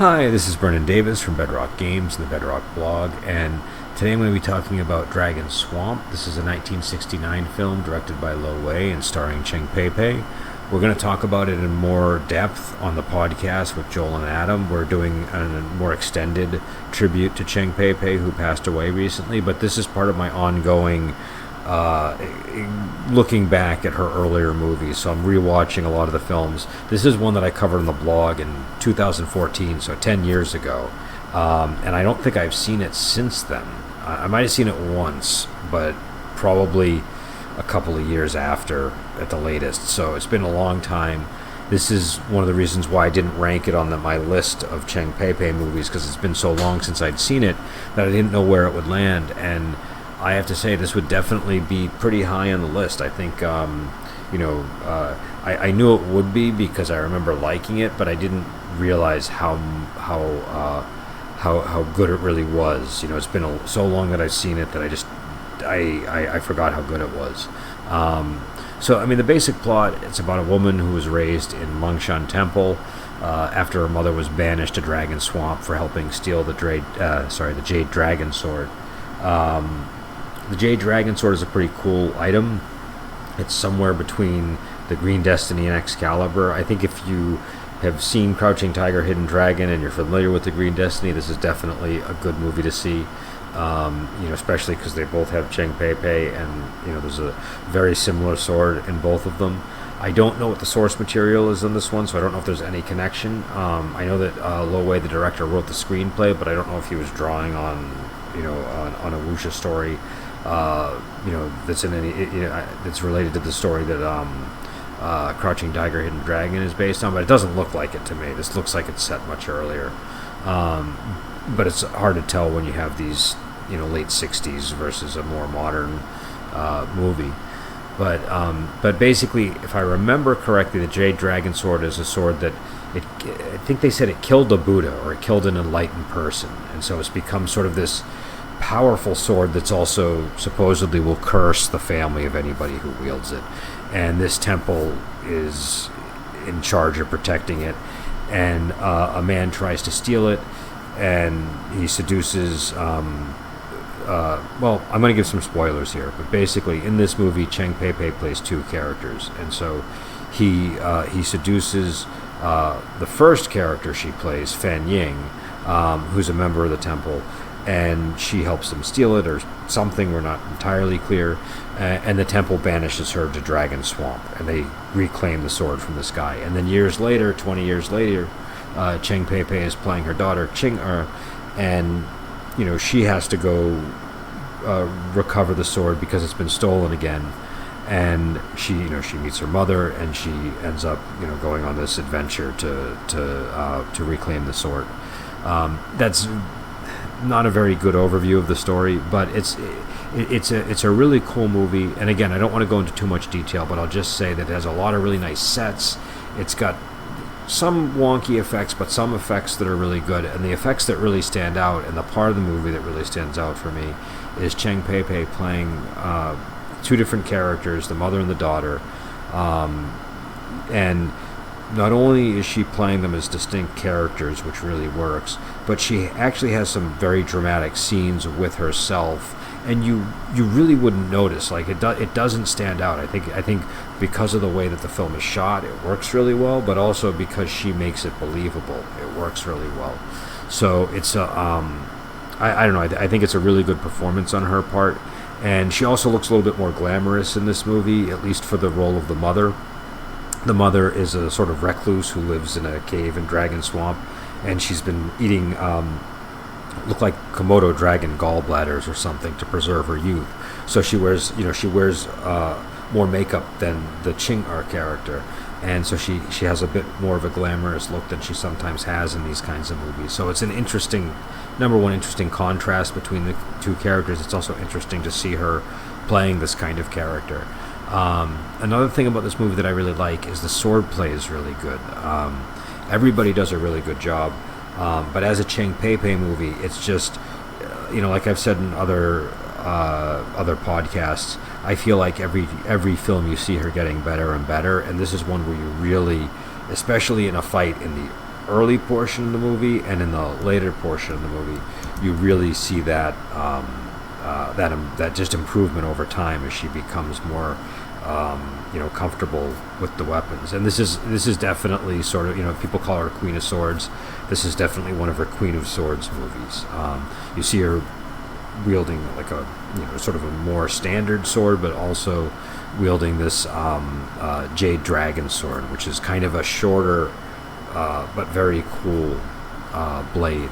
Hi, this is Brennan Davis from Bedrock Games and the Bedrock blog, and today I'm going to be talking about Dragon Swamp. This is a 1969 film directed by Lo Wei and starring Cheng Pei-Pei. We're going to talk about it in more depth on the podcast with Joel and Adam. We're doing a more extended tribute to Cheng Pei-Pei, who passed away recently, but this is part of my ongoing looking back at her earlier movies. So I'm rewatching a lot of the films. This is one that I covered on the blog in 2014, so 10 years ago, and I don't think I've seen it since then. I might have seen it once, but probably a couple of years after at the latest, so it's been a long time. This is one of the reasons why I didn't rank it on my list of Cheng Pei-Pei movies, because it's been so long since I'd seen it that I didn't know where it would land, and I have to say this would definitely be pretty high on the list. I think, I knew it would be because I remember liking it, but I didn't realize how good it really was. It's been so long that I've seen it that I forgot how good it was. The basic plot, it's about a woman who was raised in Mongshan Temple after her mother was banished to Dragon Swamp for helping steal the Jade Dragon Sword. The Jade Dragon Sword is a pretty cool item. It's somewhere between the Green Destiny and Excalibur. I think if you have seen Crouching Tiger, Hidden Dragon and you're familiar with the Green Destiny, this is definitely a good movie to see. Especially because they both have Cheng Pei-Pei, and there's a very similar sword in both of them. I don't know what the source material is in this one, so I don't know if there's any connection. I know that Lo Wei, the director, wrote the screenplay, but I don't know if he was drawing on a wuxia story that's in any that's related to the story that Crouching Tiger, Hidden Dragon is based on, but it doesn't look like it to me. This looks like it's set much earlier, but it's hard to tell when you have these late 60s versus a more modern movie. But basically, if I remember correctly, the Jade Dragon Sword is a sword that I think they said it killed a Buddha or it killed an enlightened person, and so it's become sort of this powerful sword that's also supposedly will curse the family of anybody who wields it. And this temple is in charge of protecting it, and a man tries to steal it, and he seduces I'm going to give some spoilers here, but basically in this movie Cheng Pei-Pei plays two characters, and so he seduces the first character she plays, Fan Ying, who's a member of the temple, and she helps him steal it or something, we're not entirely clear, and the temple banishes her to Dragon Swamp, and they reclaim the sword from this guy. And then 20 years later, Cheng Pei-Pei is playing her daughter Ching-Er, and she has to go recover the sword because it's been stolen again, and she meets her mother, and she ends up going on this adventure to reclaim the sword. That's not a very good overview of the story, but it's a really cool movie. And again, I don't want to go into too much detail, but I'll just say that it has a lot of really nice sets. It's got some wonky effects, but some effects that are really good. And the effects that really stand out, and the part of the movie that really stands out for me, is Cheng Pei-Pei playing two different characters, the mother and the daughter, and not only is she playing them as distinct characters, which really works, but she actually has some very dramatic scenes with herself, and you really wouldn't notice. Like it doesn't stand out. I think because of the way that the film is shot, it works really well, but also because she makes it believable, it works really well. So it's I don't know. I think it's a really good performance on her part, and she also looks a little bit more glamorous in this movie, at least for the role of the mother. The mother is a sort of recluse who lives in a cave in Dragon Swamp, and she's been eating look like Komodo dragon gallbladders or something to preserve her youth. So she wears more makeup than the Ching-Er character, and so she has a bit more of a glamorous look than she sometimes has in these kinds of movies. So it's an interesting contrast between the two characters. It's also interesting to see her playing this kind of character. Another thing about this movie that I really like is the sword play is really good. Everybody does a really good job, but as a Cheng Pei-Pei movie, it's just, like I've said in other podcasts, I feel like every film you see her getting better and better, and this is one where you really, especially in a fight in the early portion of the movie and in the later portion of the movie, you really see that that just improvement over time as she becomes more comfortable with the weapons. And this is definitely sort of, people call her Queen of Swords. This is definitely one of her Queen of Swords movies. You see her wielding like a sort of a more standard sword, but also wielding this Jade Dragon sword, which is kind of a shorter but very cool blade.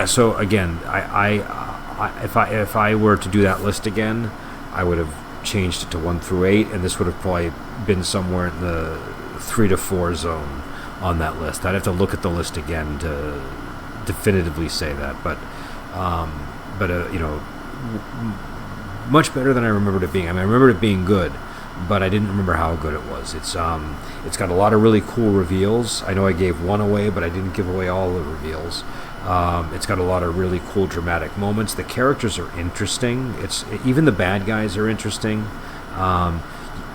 So again, if I were to do that list again, I would have changed it to 1 through 8, and this would have probably been somewhere in the 3 to 4 zone on that list. I'd have to look at the list again to definitively say that, but much better than I remembered it being. I mean, I remembered it being good, but I didn't remember how good it was. It's got a lot of really cool reveals. I know I gave one away, but I didn't give away all the reveals. It's got a lot of really cool dramatic moments. The characters are interesting. Even the bad guys are interesting.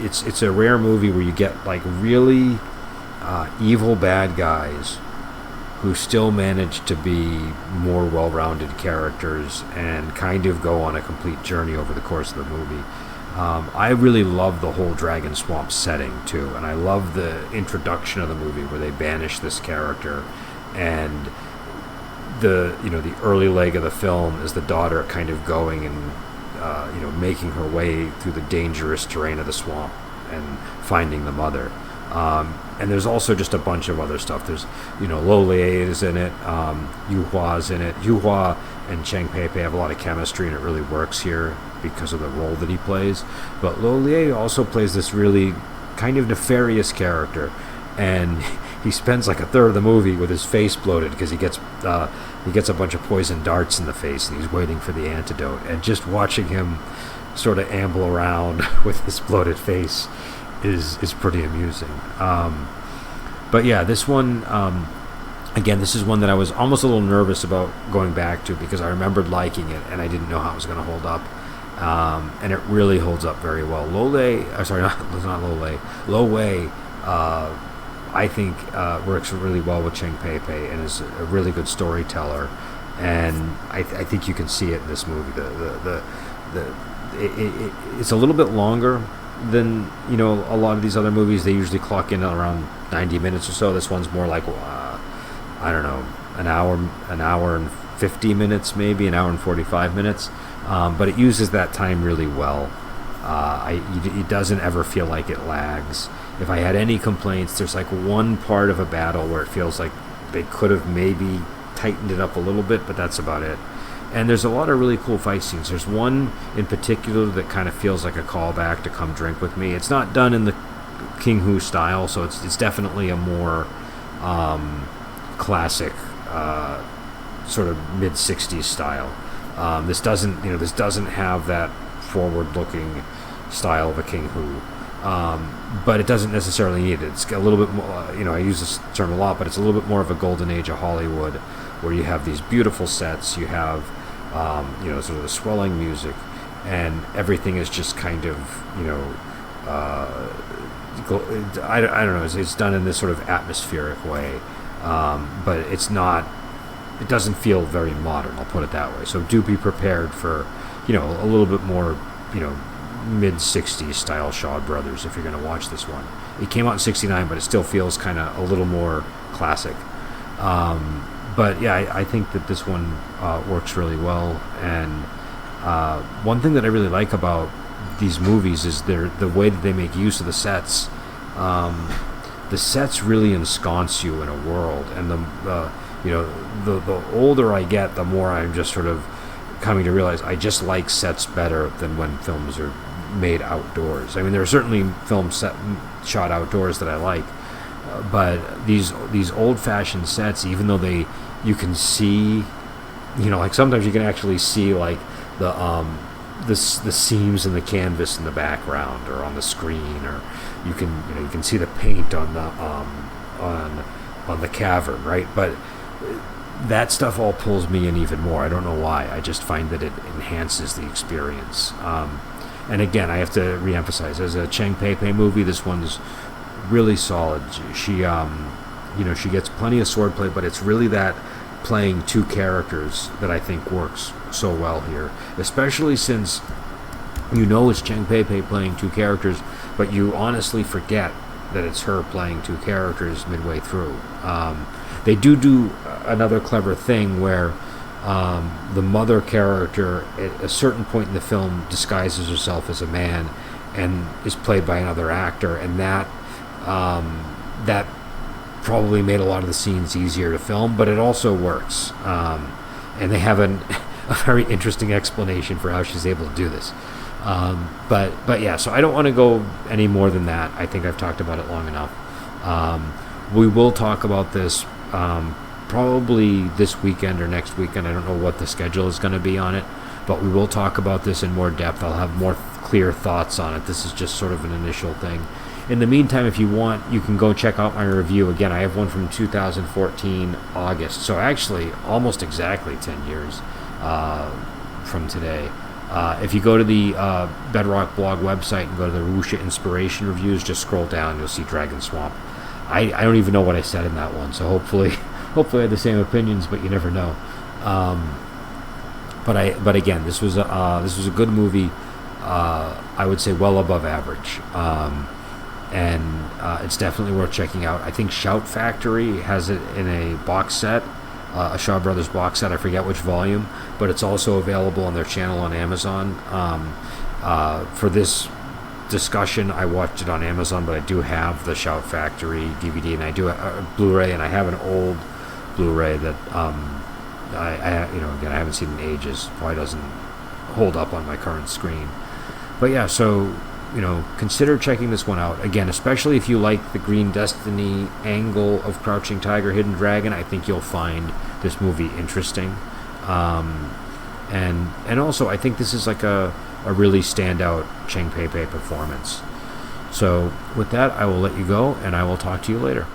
It's a rare movie where you get like really evil bad guys who still manage to be more well-rounded characters and kind of go on a complete journey over the course of the movie. I really love the whole Dragon Swamp setting too, and I love the introduction of the movie where they banish this character, and the early leg of the film is the daughter kind of going and making her way through the dangerous terrain of the swamp and finding the mother. And there's also just a bunch of other stuff. There's, Lo Lieh is in it, Yu Hua's in it. Yu Hua and Cheng Pei-Pei have a lot of chemistry, and it really works here because of the role that he plays. But Lo Lieh also plays this really kind of nefarious character, and he spends like a third of the movie with his face bloated because he gets a bunch of poison darts in the face, and he's waiting for the antidote. And just watching him sort of amble around with his bloated face is pretty amusing. But yeah, this one, again, this is one that I was almost a little nervous about going back to because I remembered liking it and I didn't know how it was going to hold up. And it really holds up very well. Lo Wei, I think works really well with Cheng Pei-Pei and is a really good storyteller. And I think you can see it in this movie. It's a little bit longer than a lot of these other movies. They usually clock in around 90 minutes or so. This one's more like I don't know, an hour and 50 minutes, maybe an hour and 45 minutes. But it uses that time really well. It doesn't ever feel like it lags. If I had any complaints, there's like one part of a battle where it feels like they could have maybe tightened it up a little bit, but that's about it. And there's a lot of really cool fight scenes. There's one in particular that kind of feels like a callback to Come Drink With Me. It's not done in the King Hu style, so it's definitely a more classic sort of mid-60s style. This doesn't have that forward-looking style of a King Hu. But it doesn't necessarily need it. It's a little bit more, I use this term a lot, but it's a little bit more of a golden age of Hollywood where you have these beautiful sets, you have, sort of the swelling music, and everything is just kind of, I don't know, it's done in this sort of atmospheric way, but it doesn't feel very modern, I'll put it that way. So do be prepared for, a little bit more, mid-60s style Shaw Brothers if you're going to watch this one. It came out in 69, but it still feels kind of a little more classic. But yeah, I think that this one works really well. And one thing that I really like about these movies is the way that they make use of the sets. The sets really ensconce you in a world, and the older I get, the more I'm just sort of coming to realize I just like sets better than when films are made outdoors. I mean, there are certainly films shot outdoors that I like, but these old-fashioned sets, even though you can see, like sometimes you can actually see like the seams in the canvas in the background or on the screen, or you can see the paint on the cavern, right? But that stuff all pulls me in even more. I don't know why. I just find that it enhances the experience. And again, I have to reemphasize, as a Cheng Pei-Pei movie, this one's really solid. She she gets plenty of swordplay, but it's really that playing two characters that I think works so well here, especially since it's Cheng Pei-Pei playing two characters, but you honestly forget that it's her playing two characters midway through. They do another clever thing where the mother character at a certain point in the film disguises herself as a man and is played by another actor, and that probably made a lot of the scenes easier to film, but it also works. And they have a very interesting explanation for how she's able to do this. But yeah, so I don't want to go any more than that. I think I've talked about it long enough. We will talk about this probably this weekend or next weekend. I don't know what the schedule is going to be on it, but we will talk about this in more depth. I'll have more clear thoughts on it. This is just sort of an initial thing. In the meantime, if you want, you can go check out my review. Again, I have one from 2014 August, so actually almost exactly 10 years from today. If you go to the Bedrock blog website and go to the Wuxia Inspiration Reviews, just scroll down, you'll see Dragon Swamp. I don't even know what I said in that one, so hopefully I had the same opinions, but you never know. But again, this was a good movie. I would say well above average, and it's definitely worth checking out. I think Shout Factory has it in a box set, a Shaw Brothers box set. I forget which volume, but it's also available on their channel on Amazon. For this discussion, I watched it on Amazon, but I do have the Shout Factory DVD, and I do a Blu-ray, and I have an old Blu-ray that again, I haven't seen in ages. Probably doesn't hold up on my current screen. But yeah, so consider checking this one out again, especially if you like the Green Destiny angle of Crouching Tiger, Hidden Dragon. I think you'll find this movie interesting, and also I think this is like a really standout Cheng Pei-Pei performance. So with that, I will let you go, and I will talk to you later.